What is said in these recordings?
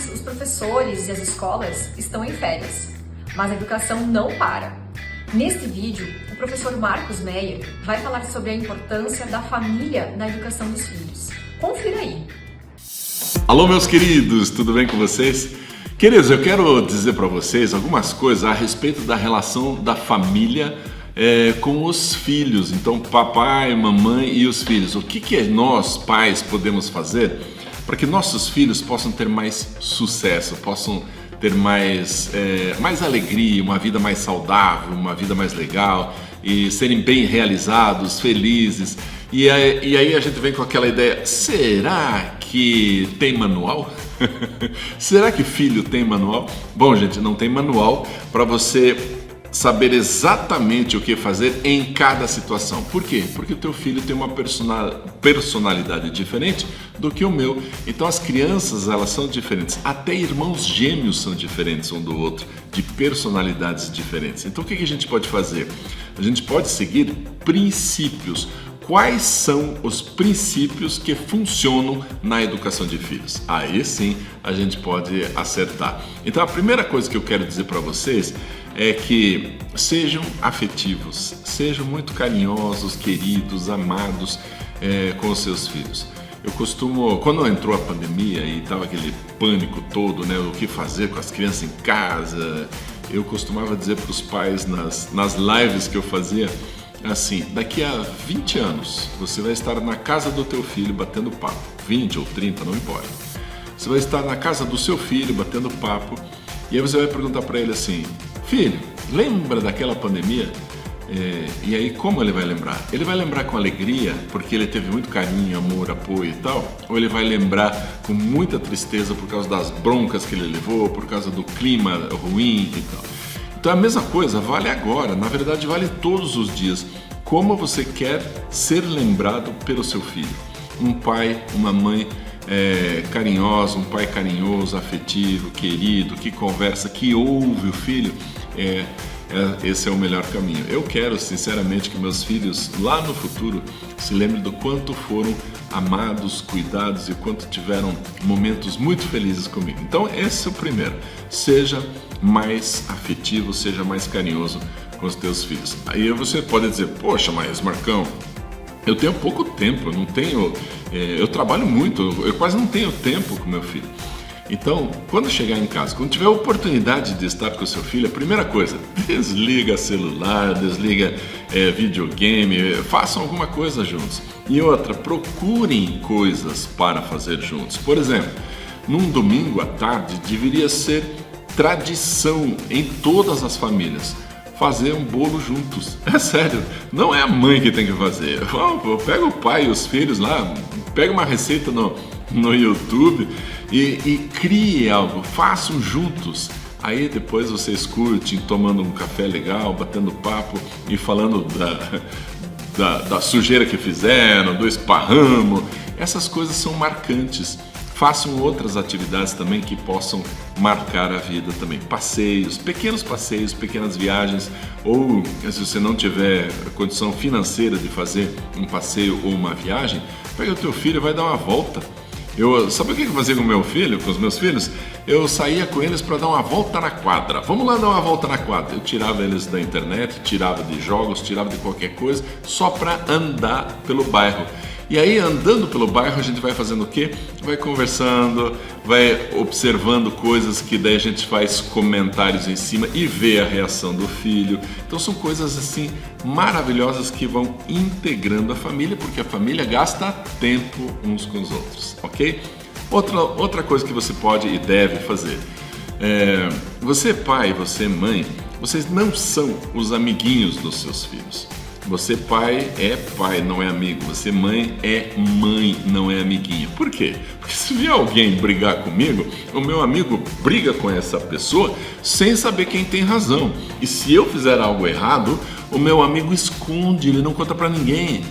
Mas os professores e as escolas estão em férias, mas a educação não para. Neste vídeo, o professor Marcos Meyer vai falar sobre a importância da família na educação dos filhos. Confira aí. Alô, meus queridos, tudo bem com vocês? Queridos, eu quero dizer para vocês algumas coisas a respeito da relação da família com os filhos. Então, papai, mamãe e os filhos. O que nós, pais, podemos fazer para que nossos filhos possam ter mais sucesso, possam ter mais alegria, uma vida mais saudável, uma vida mais legal e serem bem realizados, felizes. E aí a gente vem com aquela ideia, será que tem manual? Será que filho tem manual? Bom, gente, não tem manual para você saber exatamente o que fazer em cada situação. Por quê? Porque o teu filho tem uma personalidade diferente do que o meu. Então as crianças, elas são diferentes. Até irmãos gêmeos são diferentes um do outro, de personalidades diferentes. Então o que a gente pode fazer? A gente pode seguir princípios. Quais são os princípios que funcionam na educação de filhos? Aí sim a gente pode acertar. Então a primeira coisa que eu quero dizer para vocês é que sejam afetivos, sejam muito carinhosos, queridos, amados com os seus filhos. Eu costumo, quando entrou a pandemia e estava aquele pânico todo, né, o que fazer com as crianças em casa, eu costumava dizer para os pais nas lives que eu fazia, assim, daqui a 20 anos você vai estar na casa do teu filho batendo papo, 20 ou 30, não importa. Você vai estar na casa do seu filho batendo papo e aí você vai perguntar para ele assim, filho, lembra daquela pandemia? E aí como ele vai lembrar? Ele vai lembrar com alegria, porque ele teve muito carinho, amor, apoio e tal? Ou ele vai lembrar com muita tristeza por causa das broncas que ele levou, por causa do clima ruim e tal? Então a mesma coisa vale agora, na verdade vale todos os dias. Como você quer ser lembrado pelo seu filho? Um pai, uma mãe carinhosa, um pai carinhoso, afetivo, querido, que conversa, que ouve o filho, esse é o melhor caminho. Eu quero sinceramente que meus filhos lá no futuro se lembrem do quanto foram amados, cuidados e quanto tiveram momentos muito felizes comigo. Então esse é o primeiro, seja mais afetivo, seja mais carinhoso com os teus filhos. Aí você pode dizer, poxa, mas Marcão, eu tenho pouco tempo, eu trabalho muito, eu quase não tenho tempo com meu filho. Então, quando chegar em casa, quando tiver a oportunidade de estar com o seu filho, a primeira coisa, desliga celular, desliga videogame, façam alguma coisa juntos. E outra, procurem coisas para fazer juntos. Por exemplo, num domingo à tarde, deveria ser tradição em todas as famílias fazer um bolo juntos. É sério, não é a mãe que tem que fazer. Pega o pai e os filhos lá, pega uma receita no YouTube e crie algo, façam juntos. Aí depois vocês curtem, tomando um café legal, batendo papo e falando da sujeira que fizeram, do esparramo. Essas coisas são marcantes. Façam outras atividades também que possam marcar a vida também. Passeios, pequenas viagens, ou se você não tiver condição financeira de fazer um passeio ou uma viagem, pega o teu filho e vai dar uma volta. Sabe o que eu fazia com os meus filhos? Eu saía com eles para dar uma volta na quadra. Vamos lá dar uma volta na quadra. Eu tirava eles da internet, tirava de jogos, tirava de qualquer coisa, só para andar pelo bairro. E aí, andando pelo bairro, a gente vai fazendo o quê? Vai conversando, vai observando coisas que daí a gente faz comentários em cima e vê a reação do filho. Então são coisas assim maravilhosas que vão integrando a família, porque a família gasta tempo uns com os outros, ok? Outra coisa que você pode e deve fazer. Você pai, você mãe, vocês não são os amiguinhos dos seus filhos. Você pai, não é amigo. Você mãe, não é amiguinho. Por quê? Porque se vier alguém brigar comigo, o meu amigo briga com essa pessoa sem saber quem tem razão. E se eu fizer algo errado, o meu amigo esconde, ele não conta pra ninguém.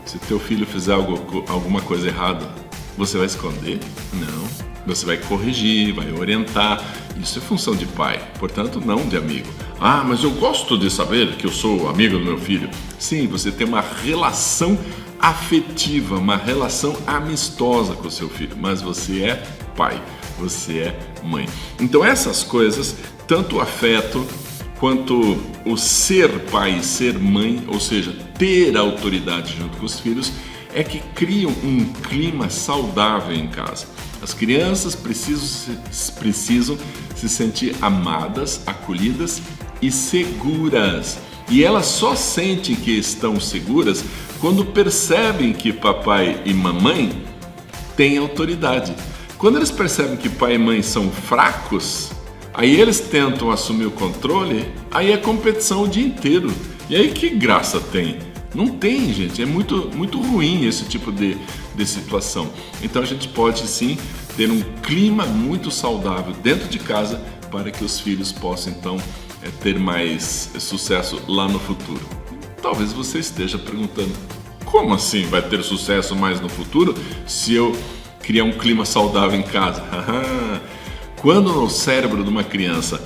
Se teu filho fizer alguma coisa errada, você vai esconder? Não. Você vai corrigir, vai orientar. Isso é função de pai, portanto não de amigo. Ah, mas eu gosto de saber que eu sou amigo do meu filho. Sim, você tem uma relação afetiva, uma relação amistosa com o seu filho, mas você é pai. você é mãe. Então essas coisas, tanto o afeto quanto o ser pai e ser mãe, ou seja, ter autoridade junto com os filhos, é que criam um clima saudável em casa. As crianças precisam se sentir amadas, acolhidas e seguras. E elas só sentem que estão seguras quando percebem que papai e mamãe têm autoridade. Quando eles percebem que pai e mãe são fracos, aí eles tentam assumir o controle, aí é competição o dia inteiro. E aí que graça tem? Não tem, gente. É muito ruim esse tipo de situação. Então a gente pode sim ter um clima muito saudável dentro de casa para que os filhos possam então ter mais sucesso lá no futuro. Talvez você esteja perguntando, como assim vai ter sucesso mais no futuro se eu criar um clima saudável em casa? Quando o cérebro de uma criança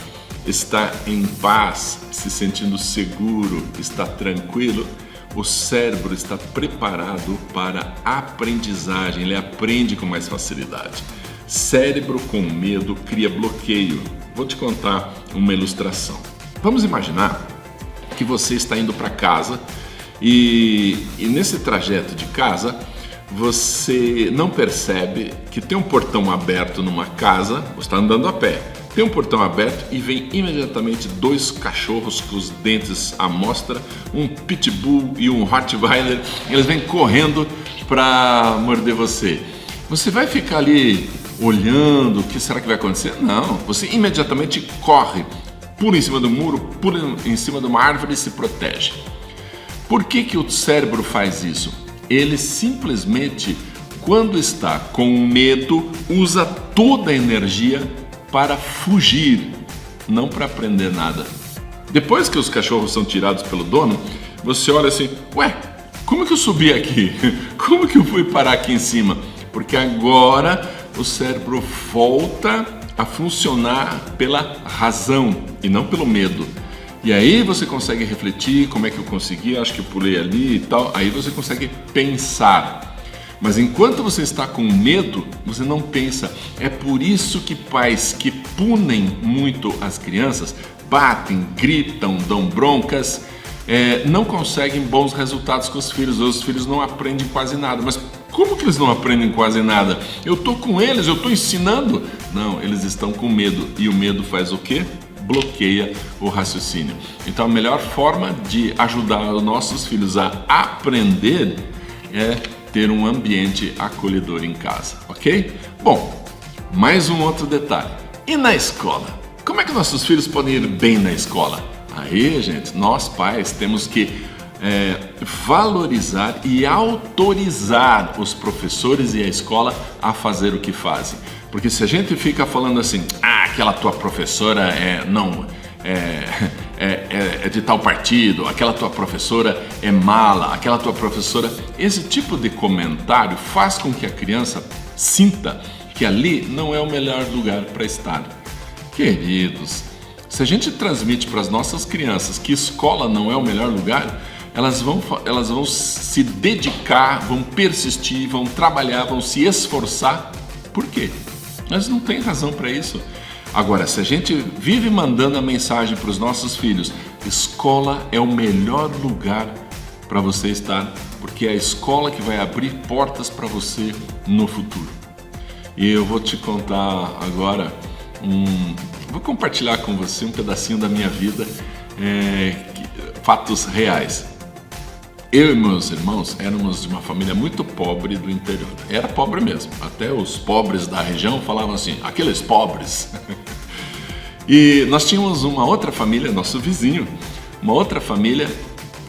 está em paz, se sentindo seguro, está tranquilo, o cérebro está preparado para a aprendizagem, ele aprende com mais facilidade. Cérebro com medo cria bloqueio. Vou te contar uma ilustração. Vamos imaginar que você está indo para casa e nesse trajeto de casa você não percebe que tem um portão aberto numa casa, você está andando a pé, tem um portão aberto e vem imediatamente dois cachorros com os dentes à mostra, um pitbull e um rottweiler, eles vêm correndo para morder você. Você vai ficar ali olhando, o que será que vai acontecer? Não, você imediatamente corre, pula em cima do muro, pula em cima de uma árvore e se protege. Por que o cérebro faz isso? Ele simplesmente, quando está com medo, usa toda a energia para fugir, não para aprender nada. Depois que os cachorros são tirados pelo dono, você olha assim, ué, como que eu subi aqui? Como que eu fui parar aqui em cima? Porque agora o cérebro volta a funcionar pela razão e não pelo medo. E aí você consegue refletir, como é que eu consegui, acho que eu pulei ali e tal, aí você consegue pensar. Mas enquanto você está com medo, você não pensa. É por isso que pais que punem muito as crianças, batem, gritam, dão broncas, não conseguem bons resultados com os filhos não aprendem quase nada. Mas como que eles não aprendem quase nada? Eu estou com eles, eu estou ensinando. Não, eles estão com medo. E o medo faz o quê? Bloqueia o raciocínio. Então a melhor forma de ajudar os nossos filhos a aprender é ter um ambiente acolhedor em casa, ok? Bom, mais um outro detalhe. E na escola? Como é que nossos filhos podem ir bem na escola? Aí, gente, nós pais temos que valorizar e autorizar os professores e a escola a fazer o que fazem. Porque se a gente fica falando assim, aquela tua professora é de tal partido, aquela tua professora é mala, aquela tua professora... Esse tipo de comentário faz com que a criança sinta que ali não é o melhor lugar para estar. Queridos, se a gente transmite para as nossas crianças que escola não é o melhor lugar, elas vão se dedicar, vão persistir, vão trabalhar, vão se esforçar. Por quê? Elas não têm razão para isso. Agora, se a gente vive mandando a mensagem para os nossos filhos, escola é o melhor lugar para você estar, porque é a escola que vai abrir portas para você no futuro. E eu vou te contar agora, vou compartilhar com você um pedacinho da minha vida, fatos reais. Eu e meus irmãos éramos de uma família muito pobre do interior. Era pobre mesmo. Até os pobres da região falavam assim, aqueles pobres. E nós tínhamos uma outra família, nosso vizinho, uma outra família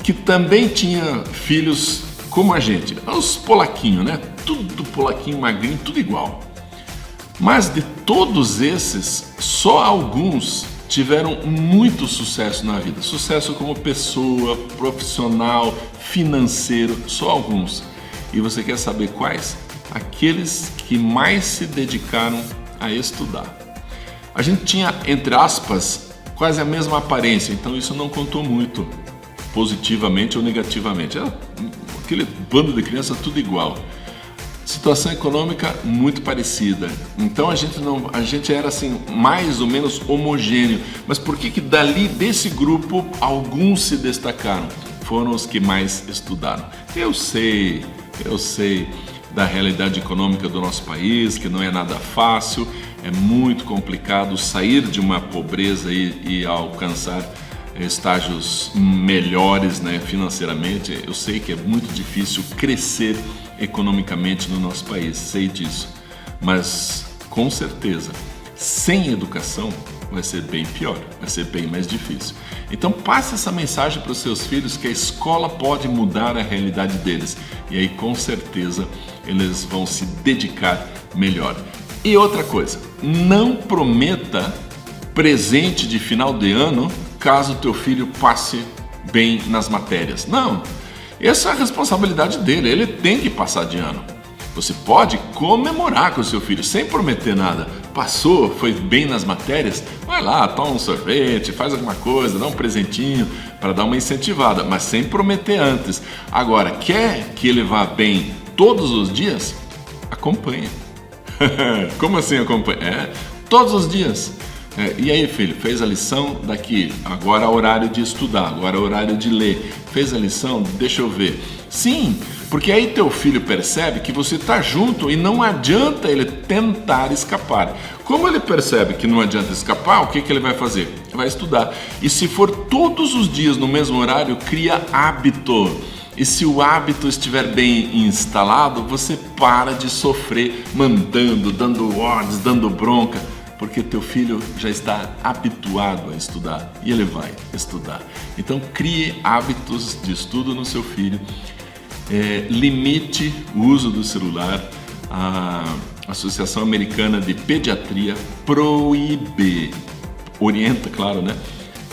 que também tinha filhos como a gente. Os polaquinhos, né? Tudo polaquinho, magrinho, tudo igual. Mas de todos esses, só alguns tiveram muito sucesso na vida. Sucesso como pessoa, profissional, financeiro, só alguns. E você quer saber quais? Aqueles que mais se dedicaram a estudar. A gente tinha, entre aspas, quase a mesma aparência, então isso não contou muito, positivamente ou negativamente. Era aquele bando de criança tudo igual. Situação econômica muito parecida. Então a gente era assim mais ou menos homogêneo. Mas por que dali desse grupo alguns se destacaram? Foram os que mais estudaram. Eu sei da realidade econômica do nosso país, que não é nada fácil, é muito complicado sair de uma pobreza e alcançar estágios melhores, né, financeiramente. Eu sei que é muito difícil crescer economicamente no nosso país, sei disso, mas com certeza, sem educação vai ser bem pior, vai ser bem mais difícil. Então passe essa mensagem para os seus filhos que a escola pode mudar a realidade deles e aí com certeza eles vão se dedicar melhor. E outra coisa, não prometa presente de final de ano caso teu filho passe bem nas matérias. Não, essa é a responsabilidade dele, ele tem que passar de ano. Você pode comemorar com o seu filho sem prometer nada. Passou, foi bem nas matérias, vai lá, toma um sorvete, faz alguma coisa, dá um presentinho para dar uma incentivada, mas sem prometer antes. Agora, quer que ele vá bem todos os dias? Acompanhe. Como assim acompanha? Todos os dias. E aí, filho, fez a lição? Daqui, agora é horário de estudar, agora é horário de ler. Fez a lição? Deixa eu ver. Sim, porque aí teu filho percebe que você está junto e não adianta ele tentar escapar. Como ele percebe que não adianta escapar, o que ele vai fazer? Vai estudar. E se for todos os dias no mesmo horário, cria hábito. E se o hábito estiver bem instalado, você para de sofrer mandando, dando ordens, dando bronca, porque teu filho já está habituado a estudar e ele vai estudar. Então crie hábitos de estudo no seu filho, limite o uso do celular. A Associação Americana de Pediatria proíbe, orienta, claro, né?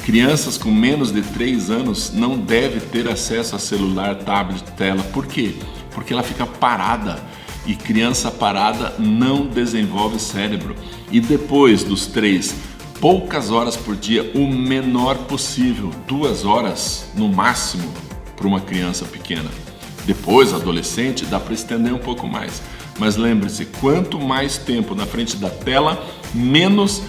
Crianças com menos de 3 anos não devem ter acesso a celular, tablet, tela. Por quê? Porque ela fica parada e criança parada não desenvolve cérebro. E depois dos 3, poucas horas por dia, o menor possível, 2 horas no máximo para uma criança pequena. Depois, adolescente, dá para estender um pouco mais. Mas lembre-se, quanto mais tempo na frente da tela, menos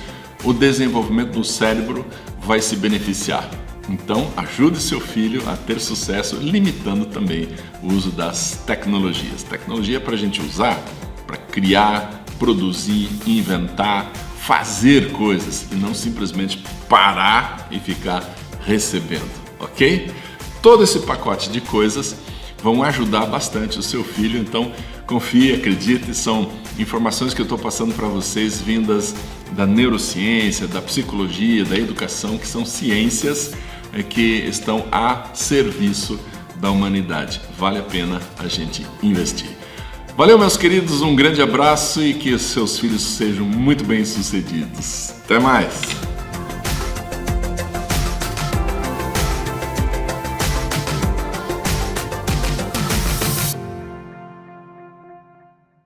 o desenvolvimento do cérebro vai se beneficiar. Então, ajude seu filho a ter sucesso, limitando também o uso das tecnologias. Tecnologia é para a gente usar, para criar, produzir, inventar, fazer coisas e não simplesmente parar e ficar recebendo, ok? Todo esse pacote de coisas vão ajudar bastante o seu filho, então confie, acredite, são informações que eu estou passando para vocês vindas da neurociência, da psicologia, da educação, que são ciências que estão a serviço da humanidade. Vale a pena a gente investir. Valeu, meus queridos, um grande abraço e que os seus filhos sejam muito bem-sucedidos. Até mais!